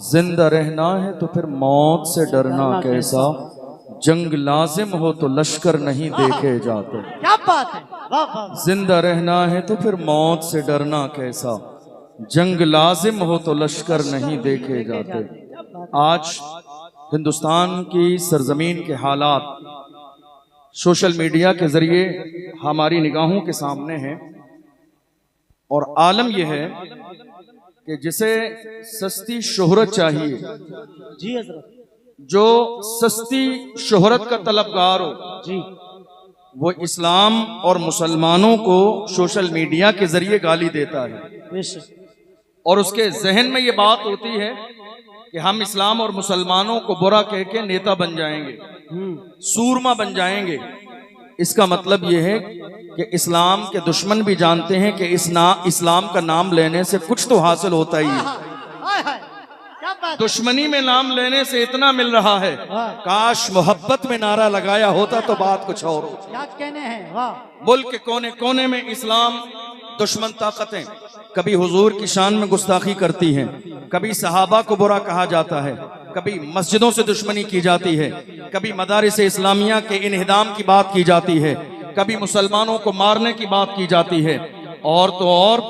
जिंदा रहना है तो फिर मौत से डरना कैसा, जंग लाजिम हो तो लश्कर नहीं देखे जाते। क्या बात है, वाह वाह। जिंदा रहना है तो फिर मौत से डरना कैसा, जंग लाजिम हो तो लश्कर नहीं देखे जाते। आज हिंदुस्तान की सरजमीन के हालात सोशल मीडिया के जरिए हमारी निगाहों के सामने हैं और आलम यह है कि जिसे सस्ती शोहरत चाहिए, जी हजरत, जो सस्ती शोहरत का तलबगार हो, जी, वो इस्लाम और मुसलमानों को सोशल मीडिया के जरिए गाली देता है। बेशक। और उसके जहन में ये बात होती है कि हम इस्लाम और मुसलमानों को बुरा कह के नेता बन जाएंगे, सूरमा बन जाएंगे। इसका मतलब यह है कि इस्लाम के दुश्मन भी जानते हैं कि इस्लाम का नाम लेने से कुछ तो हासिल होता ही है। क्या बात, दुश्मनी में नाम लेने से इतना मिल रहा है, काश मोहब्बत में नारा लगाया होता तो बात कुछ और होती। क्या कहने हैं, वाह। मुल्क के कोने कोने में इस्लाम दुश्मन ताकतें कभी हुजूर की शान में गुस्ताखी करती हैं, कभी सहाबा को बुरा कहा जाता है, कभी मस्जिदों से दुश्मनी की जाती है, कभी मदारिस इस्लामिया के इन्हिदाम की बात की जाती है, कभी मुसलमानों को मारने की बात की जाती है। और तो और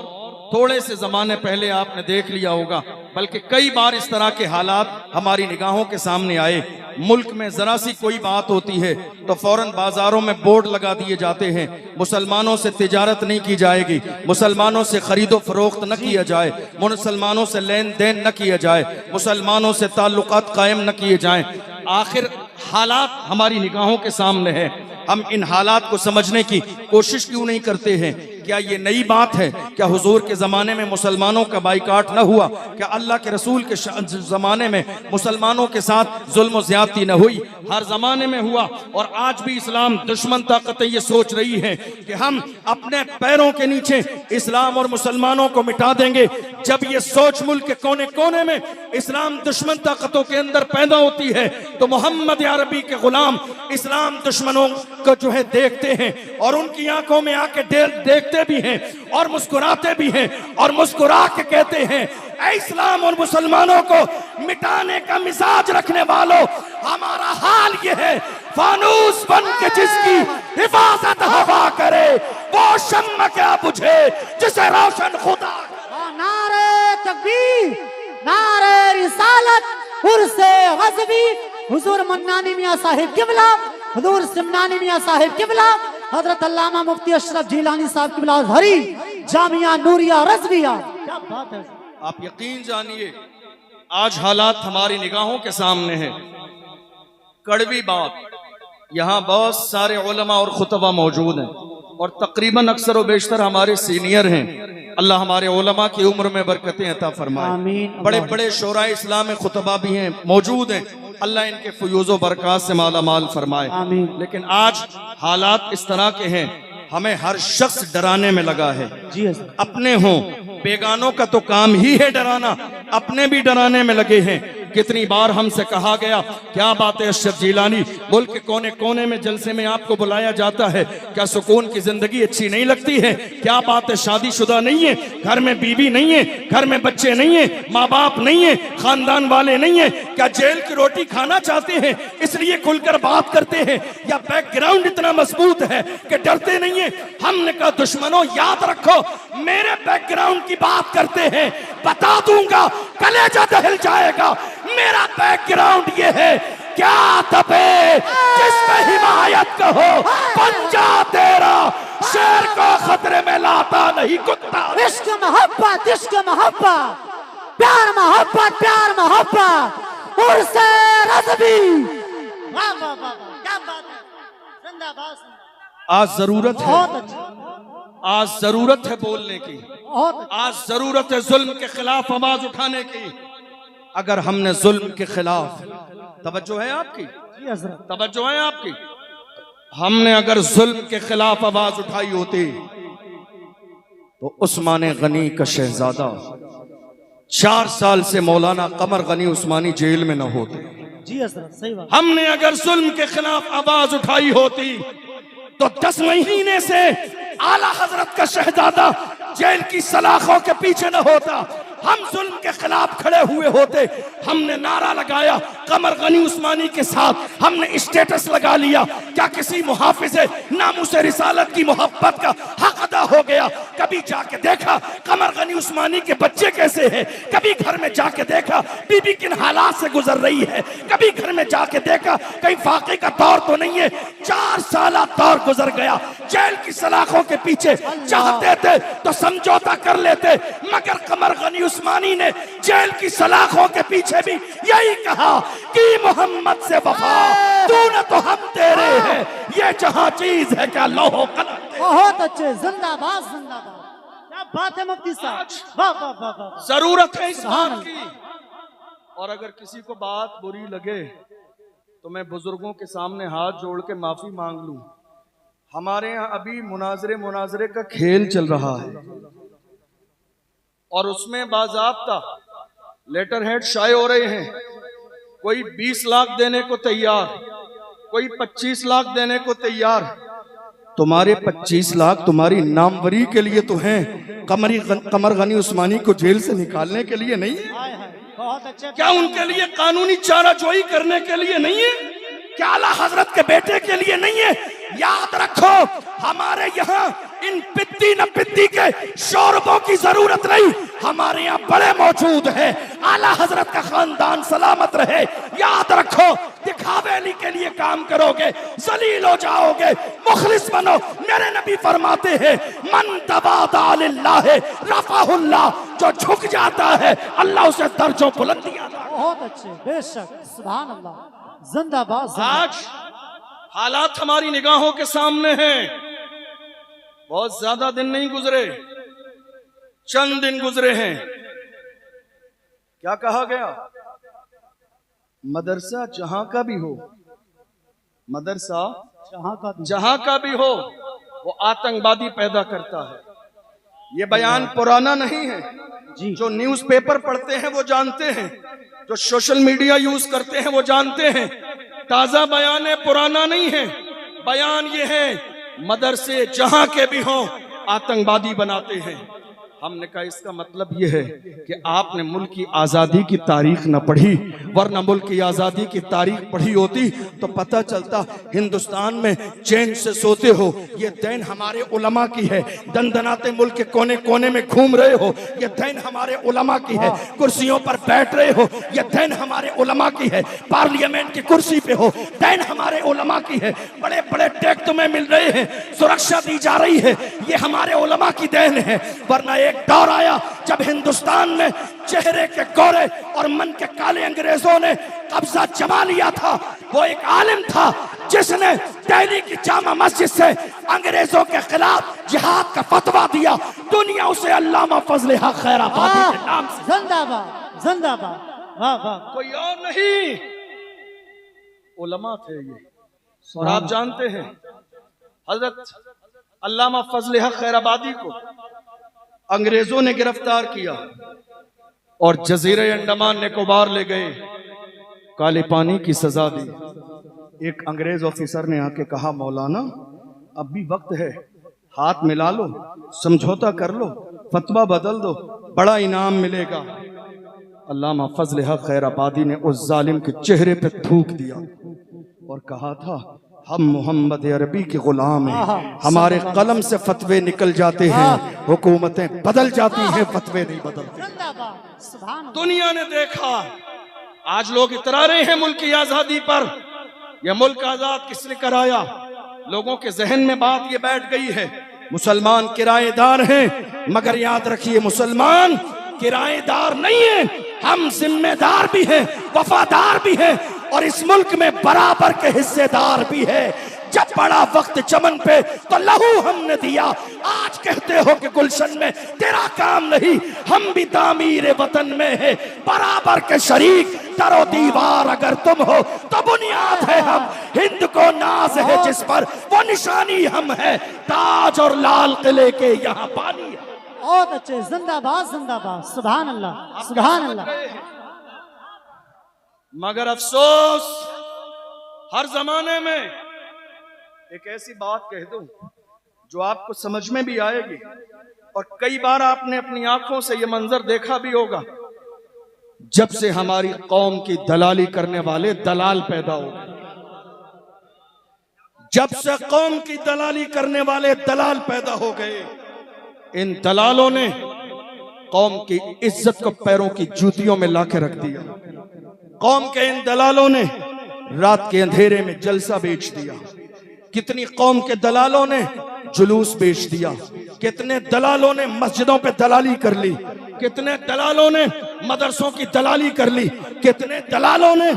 थोड़े से जमाने पहले आपने देख लिया होगा, बल्कि कई बार इस तरह के हालात हमारी निगाहों के सामने आए। मुल्क में जरा सी कोई बात होती है तो फौरन बाजारों में बोर्ड लगा दिए जाते हैं, मुसलमानों से तिजारत नहीं की जाएगी, मुसलमानों से खरीदो फरोख्त न किया जाए, मुसलमानों से लेन देन न किया जाए, मुसलमानों से ताल्लुकात कायम न किए जाएं। आखिर हालात हमारी निगाहों के सामने है, हम इन हालात को समझने की कोशिश क्यों नहीं करते हैं? क्या ये नई बात है? क्या हुजूर के ज़माने में मुसलमानों का बाइकाट न हुआ? क्या अल्लाह के रसूल के ज़माने में मुसलमानों के साथ जुल्म और ज़्यादती न हुई? हर ज़माने में हुआ। और आज भी इस्लाम दुश्मन ताकतें ये सोच रही हैं कि हम अपने पैरों के नीचे इस्लाम और मुसलमानों को मिटा देंगे। जब ये सोच मुल्क के कोने कोने में इस्लाम दुश्मन ताकतों के अंदर पैदा होती है तो मोहम्मद अरबी के गुलाम इस्लाम दुश्मनों को जो है देखते हैं और उनकी आंखों में आके देखते भी हैं और मुस्कुराते भी हैं और मुस्कुरा के कहते हैं, ऐ इस्लाम और मुसलमानों को मिटाने का मिजाज रखने वालों, हमारा हाल ये है, फानूस बन के जिसकी हिफाजत हवा करे वो शम्म क्या बुझे जिसे रोशन खुदा। नारे तकबीर, नारे रिसालत, उर्से गज़वी, हुजूर मन्नानी मियां साहिब किबला, हुजूर सिमनानी मियां साहिब किबला, हजरत अल्लामा मुफ्ती अशरफ जिलानी साहब किबला हरी जामिया नूरिया रज़विया। क्या बात है। आप यकीन जानिए आज हालात हमारी निगाहों के सामने हैं। कड़वी बात, यहाँ बहुत सारे उलमा और खुतबा मौजूद हैं और तकरीबन अक्सर व बेशतर हमारे सीनियर हैं। अल्लाह हमारे उलमा की उम्र में बरकतें अता फरमाए। बड़े बड़े शोरा इस्लाम में खुतबा भी हैं, मौजूद हैं। अल्लाह इनके फयूज़ो बरकत से माला माल फरमाए। लेकिन आज हालात इस तरह के हैं, हमें हर शख्स डराने में लगा है। जी, अपने हों बेगानों का तो काम ही है डराना, अपने भी डराने में लगे हैं। कितनी बार हमसे कहा गया, क्या बात है अशरफ जिलानी, मुल्क के कोने कोने में जलसे में आपको बुलाया जाता है, क्या सुकून की जिंदगी अच्छी नहीं लगती है? क्या बात है शादीशुदा नहीं है, घर में बीवी नहीं है, घर में बच्चे नहीं है, माँ बाप नहीं है, खानदान वाले नहीं है? क्या जेल की रोटी खाना चाहते हैं इसलिए खुलकर बात करते हैं, या बैकग्राउंड इतना मजबूत है कि डरते नहीं है? हमने कहा दुश्मनों याद रखो, मेरे बैकग्राउंड की बात करते हैं, बता दूंगा कलेजा दहल जाएगा। मेरा बैकग्राउंड ये है, क्या दबे जिस पे हिमायत कहो, पंजा तेरा शेर को खतरे में लाता नहीं कुत्ता। इश्क मोहब्बत, इश्क मोहब्बत, प्यार मोहब्बत, प्यार मोहब्बत, उर्से रज़वी। वाह वाह वाह, क्या बात है, जिंदाबाद। आज जरूरत है, बहुत अच्छा, आज जरूरत है बोलने की, बहुत आज जरूरत है जुल्म के खिलाफ आवाज उठाने की। अगर हमने जुल्म के खिलाफ, तवज्जो है आपकी, तवज्जो है आपकी, हमने अगर जुल्म के खिलाफ आवाज उठाई होती तो उस्मान गनी का शहजादा 4 साल से मौलाना कमर गनी उस्मानी जेल में न होते। जी सही बात। हमने अगर जुल्म के खिलाफ आवाज उठाई होती तो 10 महीने से आला हजरत का शहजादा जेल की सलाखों के पीछे न होता। हम जुल्म के खिलाफ खड़े हुए होते, हमने नारा लगाया कमर गनी उस्मानी के साथ, हमने स्टेटस लगा लिया, क्या किसी मुहाफिज़े नामुस रिसालत की मोहब्बत का हक अदा हो गया? कभी जाके देखा कमर गनी उस्मानी के बच्चे कैसे हैं? कभी घर में जाके देखा बीबी किन हालात से गुजर रही है? कभी घर में जाके देखा कहीं फाके का दौर तो नहीं है? 4 साल दौर गुजर गया, जेल की सलाखों के पीछे चाहते थे तो समझौता कर लेते, मगर कमर गनी उस्मानी ने जेल की सलाखों के पीछे भी यही कहा कि मोहम्मद से वफा, तू न तो हम तेरे हैं, ये जहां चीज है क्या लोहो कलम। बहुत अच्छे, जिंदाबाद जिंदाबाद, क्या बात है मुफ्ती साहब, वाह वाह वाह वाह। जरूरत है इस बात की, और अगर किसी को बात बुरी लगे तो मैं बुजुर्गों के सामने हाथ जोड़ के माफी मांग लूं। हमारे यहाँ अभी मुनाजरे का खेल चल रहा है और उसमें बाज़ाब्ता लेटर हेड शाये हो रहे हैं। कोई 20 लाख देने को तैयार, कोई 25 लाख देने को तैयार। तुम्हारे 25 लाख तुम्हारी नामवरी के लिए तो हैं, कमर गनी उस्मानी को जेल से निकालने के लिए नहीं है। बहुत अच्छे, क्या उनके लिए कानूनी चाराजोई करने के लिए नहीं है? क्या आला हजरत के बेटे के लिए नहीं है? याद रखो, हमारे यहाँ इन पिद्दी न पिद्दी के शोरबों की जरूरत नहीं, हमारे यहाँ बड़े मौजूद हैं। आला हजरत का खानदान सलामत रहे। याद रखो, दिखावेली के लिए काम करोगे जलील हो जाओगे, मुखलिस बनो। मेरे नबी फरमाते हैं मन तवादा लिल्लाह रफ़अहुल्लाह, जो झुक जाता है अल्लाह उसे दर्जों बुलंदियां। बहुत अच्छे, बेशक, सुभान अल्लाह, जिंदाबाद जिंदाबाद। आज हालात हमारी निगाहों के सामने हैं। बहुत ज्यादा दिन नहीं गुजरे, चंद दिन गुजरे हैं। क्या कहा गया? मदरसा जहां का भी हो, मदरसा जहां का भी हो, वो आतंकवादी पैदा करता है। ये बयान पुराना नहीं है जी। जो न्यूज़पेपर पढ़ते हैं वो जानते हैं, जो सोशल मीडिया यूज करते हैं वो जानते हैं। ताजा बयान है, पुराना नहीं है। बयान ये है, मदरसे जहां के भी हों आतंकवादी बनाते हैं। हमने कहा इसका मतलब यह है कि आपने मुल्क की आज़ादी की तारीख न पढ़ी, वरना मुल्क की आज़ादी की तारीख पढ़ी होती तो पता चलता हिंदुस्तान में चैन से सोते हो, ये दैन हमारे उलमा की है। दनदनाते मुल्क के कोने कोने में घूम रहे हो, ये दैन हमारे उलमा की है। कुर्सियों पर बैठ रहे हो, ये दैन हमारे उलमा की है। पार्लियामेंट की कुर्सी पे हो, दैन हमारे उलमा की है। बड़े बड़े टैग तुम्हें मिल रहे हैं, सुरक्षा दी जा रही है, ये हमारे उलमा की देन है। वरना एक दौर आया जब हिंदुस्तान में चेहरे के गोरे और मन के काले अंग्रेजों ने कब्जा जमा लिया था। वो एक आलिम था जिसने दिल्ली की जामा मस्जिद से अंग्रेजों के खिलाफ जिहाद का फतवा दिया। दुनिया उसे अल्लामा फजल हक खैराबादी के नाम से, जिंदाबाद जिंदाबाद, वाह वाह। कोई और नहीं, उलमा थे ये। और आप जानते हैं हजरत अल्लामा फजल हक खैराबादी को अंग्रेजों ने गिरफ्तार किया और जजीरे अंडमान निकोबार ले गए, काले पानी की सजा दी। एक अंग्रेज ऑफिसर ने आके कहा, मौलाना अब भी वक्त है, हाथ मिला लो, समझौता कर लो, फतवा बदल दो, बड़ा इनाम मिलेगा। अल्लामा फजल हक खैराबादी ने उस जालिम के चेहरे पे थूक दिया और कहा था, हम मोहम्मद अरबी के गुलाम हैं, हमारे कलम से फतवे निकल जाते हैं, हुकूमतें बदल जाती हैं, फतवे नहीं बदलते। दुनिया ने देखा, आज लोग इतरा रहे हैं मुल्क की आजादी पर। यह मुल्क आजाद किसने कराया? लोगों के जहन में बात ये बैठ गई है, मुसलमान किराएदार हैं। मगर याद रखिए, मुसलमान किराएदार नहीं है, हम जिम्मेदार भी हैं, वफादार भी हैं और इस मुल्क में बराबर के हिस्सेदार भी है। जब बड़ा वक्त चमन पे तो लहू हमने दिया, आज कहते हो कि गुलशन में तेरा काम नहीं, हम भी तामीर वतन में है बराबर के शरीक। दरो दीवार अगर तुम हो तो बुनियाद है हम, हिंद को नाज है जिस पर वो निशानी हम है, ताज और लाल किले के यहाँ पानी है। बहुत अच्छे, जिंदाबाद जिंदाबाद, सुभान अल्लाह सुभान अल्लाह। मगर अफसोस, हर जमाने में एक ऐसी बात कह दूं जो आपको समझ में भी आएगी। और कई बार आपने अपनी आंखों से यह मंजर देखा भी होगा, जब से हमारी कौम की दलाली करने वाले दलाल पैदा हो गए, जब से कौम की दलाली करने वाले दलाल पैदा हो गए, इन दलालों ने कौम की इज्जत को पैरों की जूतियों में लाके रख दिया। कौम के इन दलालों ने रात के अंधेरे में जलसा बेच दिया। कितनी कौम के दलालों ने जुलूस बेच दिया, कितने दलालों ने मस्जिदों पे दलाली कर ली, कितने दलालों ने मदरसों की दलाली कर ली, कितने दलालों ने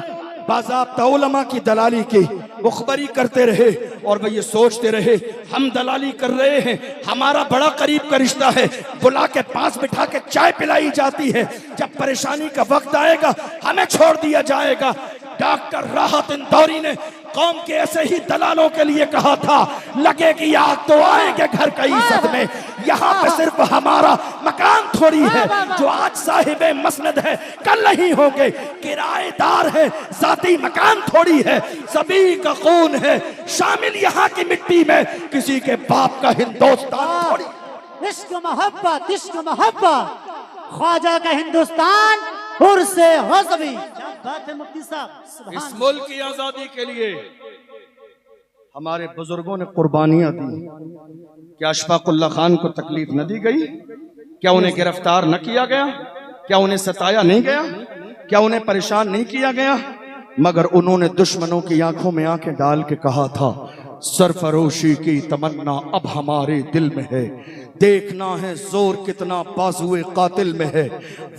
बाज़ाब्ता उलमा की दलाली की। मुखबरी करते रहे और वह ये सोचते रहे हम दलाली कर रहे हैं, हमारा बड़ा करीब का रिश्ता है, बुला के पास बिठा के चाय पिलाई जाती है, जब परेशानी का वक्त आएगा हमें छोड़ दिया जाएगा। डॉक्टर राहत इंदौरी ने कौम के ऐसे ही दलालों के लिए कहा था, लगेगी आग तो आएंगे घर का इज्जत में। यहाँ पे सिर्फ हमारा मकान थोड़ी है, जो आज साहिबे मसनद है कल नहीं होंगे, किराएदार है, जाती मकान थोड़ी है, सभी का खून है शामिल यहाँ की मिट्टी में, किसी के बाप का हिंदुस्तान थोड़ी। इश्क मोहब्बत ख्वाजा का हिंदुस्तान उर्से गज़बी। क्या बात है मुफ्ती साहब। इस मुल्क की आजादी के लिए हमारे बुजुर्गों ने कुर्बानियां दी। क्या अशफाकुल्लाह खान को तकलीफ न दी गई? क्या उन्हें गिरफ्तार न किया गया? क्या उन्हें सताया नहीं गया? क्या उन्हें परेशान नहीं किया गया? मगर उन्होंने दुश्मनों की आंखों में आंखें डाल के कहा था, सरफरोशी की तमन्ना अब हमारे दिल में है, देखना है जोर कितना बाजुए कातिल में है,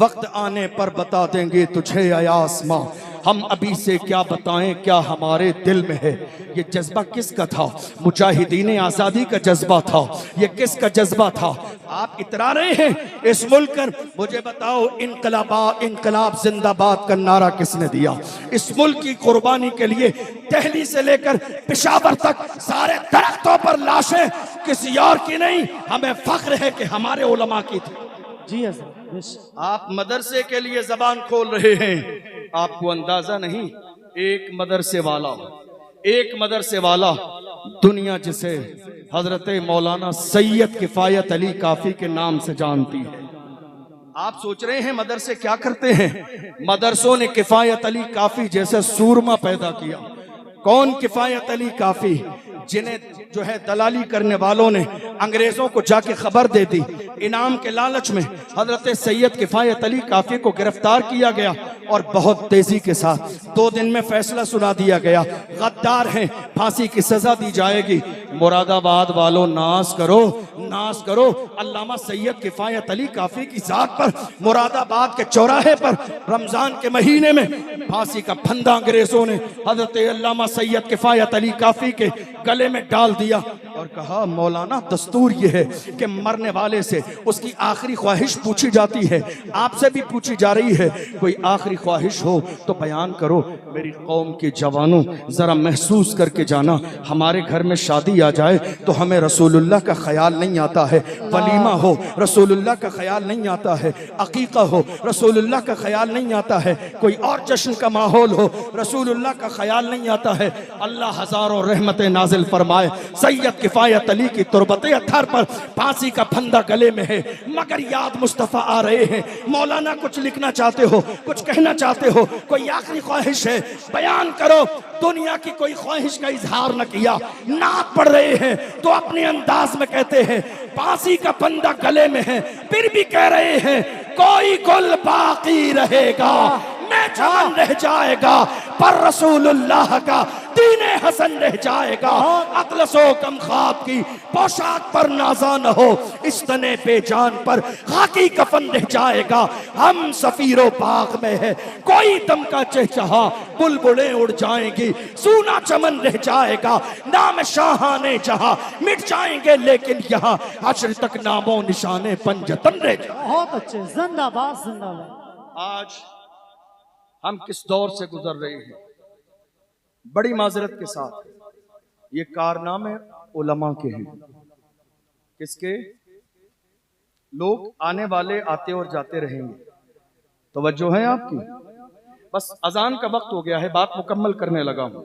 वक्त आने पर बता देंगे तुझे या आसमां, हम अभी से क्या बताएं क्या हमारे दिल में है। ये जज्बा किसका था? मुजाहिदीन आजादी का जज्बा था। ये किसका जज्बा था? आप इतरा रहे हैं इस मुल्क कर, मुझे बताओ इनकलाब जिंदाबाद का नारा किसने दिया? इस मुल्क की कुर्बानी के लिए दिल्ली से लेकर पेशावर तक सारे दरख्तों पर लाशें किसी और की नहीं, हमें फख्र है कि हमारे उलमा की थी। जी आप मदरसे के लिए जबान खोल रहे हैं, आपको अंदाजा नहीं, एक मदरसे वाला दुनिया जिसे हजरत मौलाना सैयद किफायत अली काफी के नाम से जानती है। आप सोच रहे हैं मदरसे क्या करते हैं? मदरसों ने किफायत अली काफी जैसे सूरमा पैदा किया। कौन किफायत अली काफी? जिन्हें जो है दलाली करने वालों ने अंग्रेजों को जाके खबर दे दी, इनाम के लालच में हजरत सैयद किफायत अली काफी को गिरफ्तार किया गया और बहुत तेजी के साथ 2 दिन में फैसला सुना दिया गया, गद्दार हैं, फांसी की सजा दी जाएगी। मुरादाबाद वालों नाज करो, अल्लामा सैयद किफायत अली काफी की जात पर मुरादाबाद के चौराहे पर रमजान के महीने में फांसी का फंदा अंग्रेजों ने हजरत अल्लामा सैयद किफायत अली काफी के गले में डाल दिया और कहा, मौलाना दस्तूर ये है कि मरने वाले से उसकी आखिरी ख्वाहिश पूछी जाती है, आपसे भी पूछी जा रही है, कोई आखिरी ख्वाहिश हो तो बयान करो। मेरी कौम के जवानों जरा महसूस करके जाना, हमारे घर में शादी आ जाए तो हमें रसूलुल्लाह का ख्याल नहीं आता है, वलीमा हो रसूलुल्लाह का ख्याल नहीं आता है, अकीका हो रसूलुल्लाह का ख्याल नहीं आता है, कोई और जश्न का माहौल हो रसूलुल्लाह का ख्याल नहीं आता है। अल्लाह हजारों रहमतें नाजिल फरमाए। सैयद किफायत अली की तुरबते अत्थर पर फांसी का फंदा गले में है, मगर याद मुस्तफ़ा आ रहे हैं। मौलाना कुछ लिखना चाहते हो, कुछ कहना चाहते हो, कोई आखिरी ख्वाहिश है, बयान करो। दुनिया की कोई ख्वाहिश का इजहार न किया, नात पढ़ रहे हैं तो अपने अंदाज में कहते हैं फांसी का फंदा गले में है, फिर भी कह रहे हैं कोई गुल बाकी रहेगा, मैं चमन रह जाएगा, पर रसूलुल्लाह का दीने हसन रह जाएगा। अतलसो कम ख्वाब की पोशाक पर नाजा न हो, इस तने पे जान पर खाकी कफन रह जाएगा। हम सफीरो बाग में है, कोई दम का चहचहा, बुलबुलें उड़ जाएंगी, सूना चमन रह जाएगा। नाम शाहाने जहां मिट जाएंगे, लेकिन यहाँ हश्र तक नामों निशाने पंजतन रह जाएंगे। बहुत अच्छे, जिंदाबाद जिंदाबाद। आज हम किस दौर से गुजर रहे हैं, बड़ी माजरत के साथ ये कारनामे उलमा के हैं। किसके? लोग आने वाले आते और जाते रहेंगे, तवज्जो है आपकी? बस अजान का वक्त हो गया है, बात मुकम्मल करने लगा हूं।